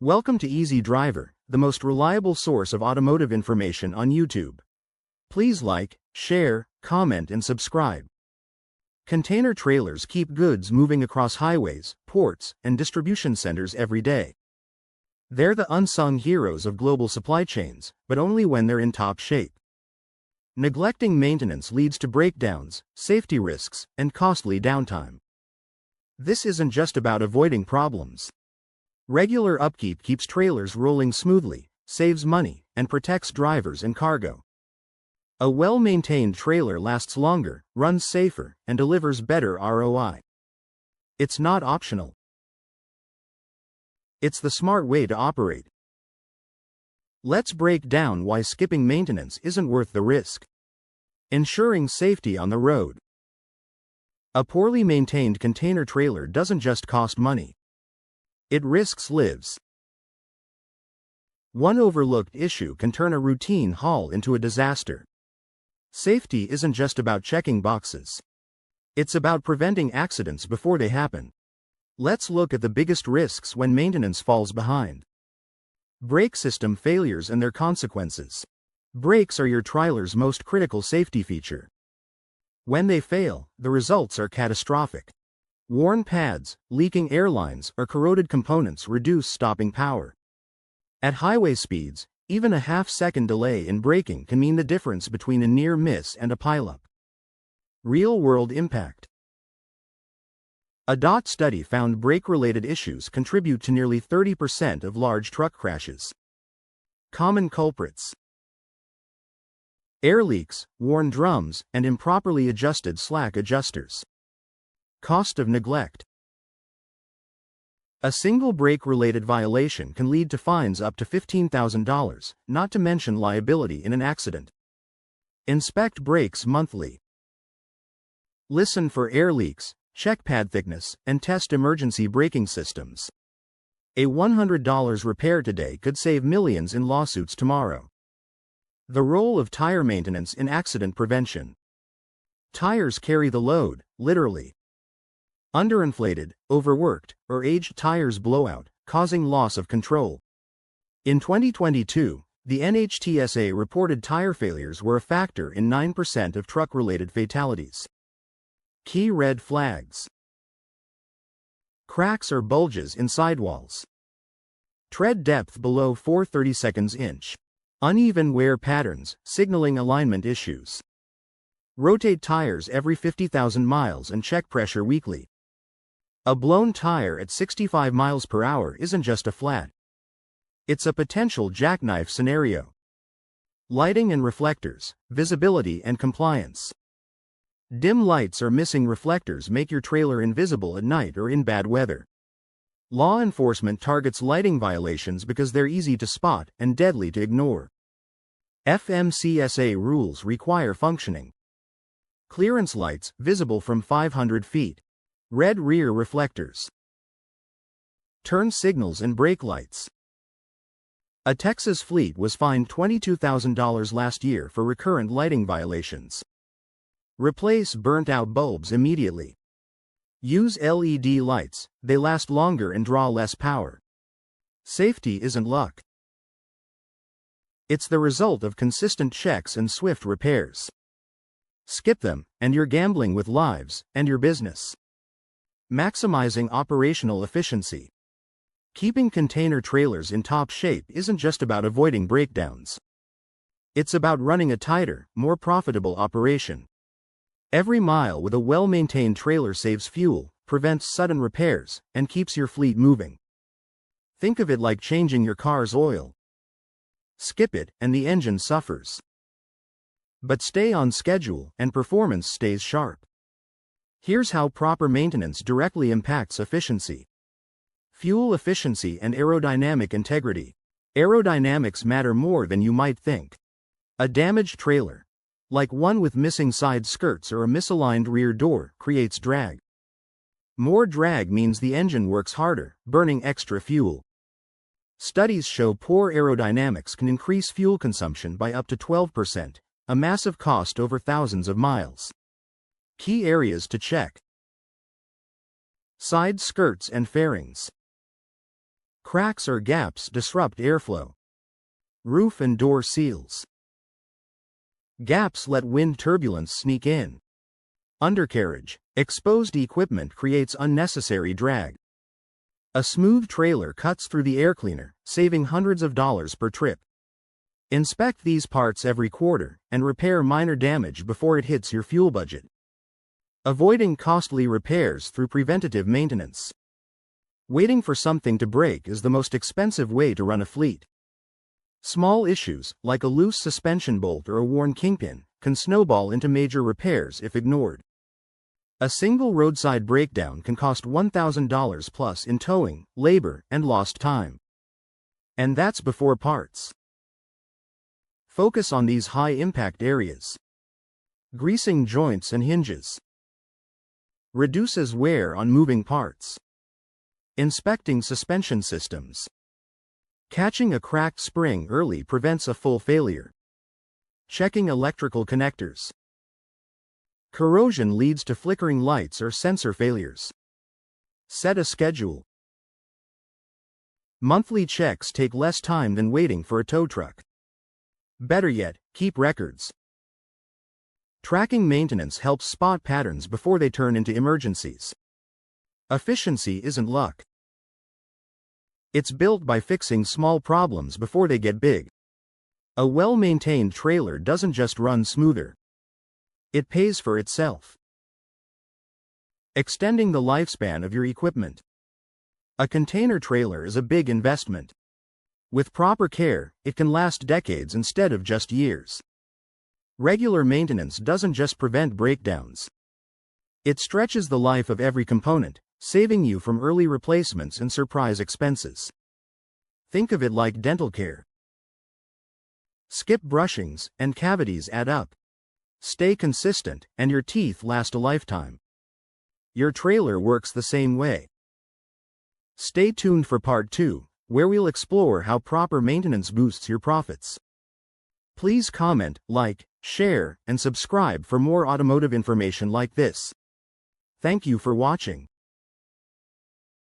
Welcome to Easy Driver, the most reliable source of automotive information on YouTube. Please like, share, comment, and subscribe. Container trailers keep goods moving across highways, ports, and distribution centers every day. They're the unsung heroes of global supply chains, but only when they're in top shape. Neglecting maintenance leads to breakdowns, safety risks, and costly downtime. This isn't just about avoiding problems. Regular upkeep keeps trailers rolling smoothly, saves money, and protects drivers and cargo. A well-maintained trailer lasts longer, runs safer, and delivers better ROI. It's not optional. It's the smart way to operate. Let's break down why skipping maintenance isn't worth the risk. Ensuring safety on the road. A poorly maintained container trailer doesn't just cost money. It risks lives. One overlooked issue can turn a routine haul into a disaster. Safety isn't just about checking boxes. It's about preventing accidents before they happen. Let's look at the biggest risks when maintenance falls behind. Brake system failures and their consequences. Brakes are your trailer's most critical safety feature. When they fail, the results are catastrophic. Worn pads, leaking air lines, or corroded components reduce stopping power. At highway speeds, even a half-second delay in braking can mean the difference between a near miss and a pileup. Real-world impact. A DOT study found brake-related issues contribute to nearly 30% of large truck crashes. Common culprits. Air leaks, worn drums, and improperly adjusted slack adjusters. Cost of neglect. A single brake-related violation can lead to fines up to $15,000, not to mention liability in an accident. Inspect brakes monthly. Listen for air leaks, check pad thickness, and test emergency braking systems. A $100 repair today could save millions in lawsuits tomorrow. The role of tire maintenance in accident prevention. Tires carry the load, literally. Underinflated, overworked, or aged tires blow out, causing loss of control. In 2022, the NHTSA reported tire failures were a factor in 9% of truck-related fatalities. Key red flags. Cracks or bulges in sidewalls. Tread depth below 4/32 inch. Uneven wear patterns, signaling alignment issues. Rotate tires every 50,000 miles and check pressure weekly. A blown tire at 65 miles per hour isn't just a flat. It's a potential jackknife scenario. Lighting and reflectors, visibility and compliance. Dim lights or missing reflectors make your trailer invisible at night or in bad weather. Law enforcement targets lighting violations because they're easy to spot and deadly to ignore. FMCSA rules require functioning. Clearance lights, visible from 500 feet. Red rear reflectors. Turn signals and brake lights. A Texas fleet was fined $22,000 last year for recurrent lighting violations. Replace burnt-out bulbs immediately. Use LED lights, they last longer and draw less power. Safety isn't luck. It's the result of consistent checks and swift repairs. Skip them, and you're gambling with lives, and your business. Maximizing operational efficiency. Keeping container trailers in top shape isn't just about avoiding breakdowns. It's about running a tighter, more profitable operation. Every mile with a well-maintained trailer saves fuel, prevents sudden repairs, and keeps your fleet moving. Think of it like changing your car's oil. Skip it, and the engine suffers. But stay on schedule, and performance stays sharp. Here's how proper maintenance directly impacts efficiency. Fuel efficiency and aerodynamic integrity. Aerodynamics matter more than you might think. A damaged trailer, like one with missing side skirts or a misaligned rear door, creates drag. More drag means the engine works harder, burning extra fuel. Studies show poor aerodynamics can increase fuel consumption by up to 12%, a massive cost over thousands of miles. Key areas to check. Side skirts and fairings. Cracks or gaps disrupt airflow. Roof and door seals. Gaps let wind turbulence sneak in. Undercarriage. Exposed equipment creates unnecessary drag. A smooth trailer cuts through the air cleaner, saving hundreds of dollars per trip. Inspect these parts every quarter and repair minor damage before it hits your fuel budget. Avoiding costly repairs through preventative maintenance. Waiting for something to break is the most expensive way to run a fleet. Small issues, like a loose suspension bolt or a worn kingpin, can snowball into major repairs if ignored. A single roadside breakdown can cost $1,000 plus in towing, labor, and lost time. And that's before parts. Focus on these high-impact areas. Greasing joints and hinges. Reduces wear on moving parts. Inspecting suspension systems. Catching a cracked spring early prevents a full failure. Checking electrical connectors. Corrosion leads to flickering lights or sensor failures. Set a schedule. Monthly checks take less time than waiting for a tow truck. Better yet, keep records. Tracking maintenance helps spot patterns before they turn into emergencies. Efficiency isn't luck. It's built by fixing small problems before they get big. A well-maintained trailer doesn't just run smoother. It pays for itself. Extending the lifespan of your equipment. A container trailer is a big investment. With proper care, it can last decades instead of just years. Regular maintenance doesn't just prevent breakdowns. It stretches the life of every component, saving you from early replacements and surprise expenses. Think of it like dental care. Skip brushings, and cavities add up. Stay consistent, and your teeth last a lifetime. Your trailer works the same way. Stay tuned for part 2, where we'll explore how proper maintenance boosts your profits. Please comment, like, share, and subscribe for more automotive information like this. Thank you for watching.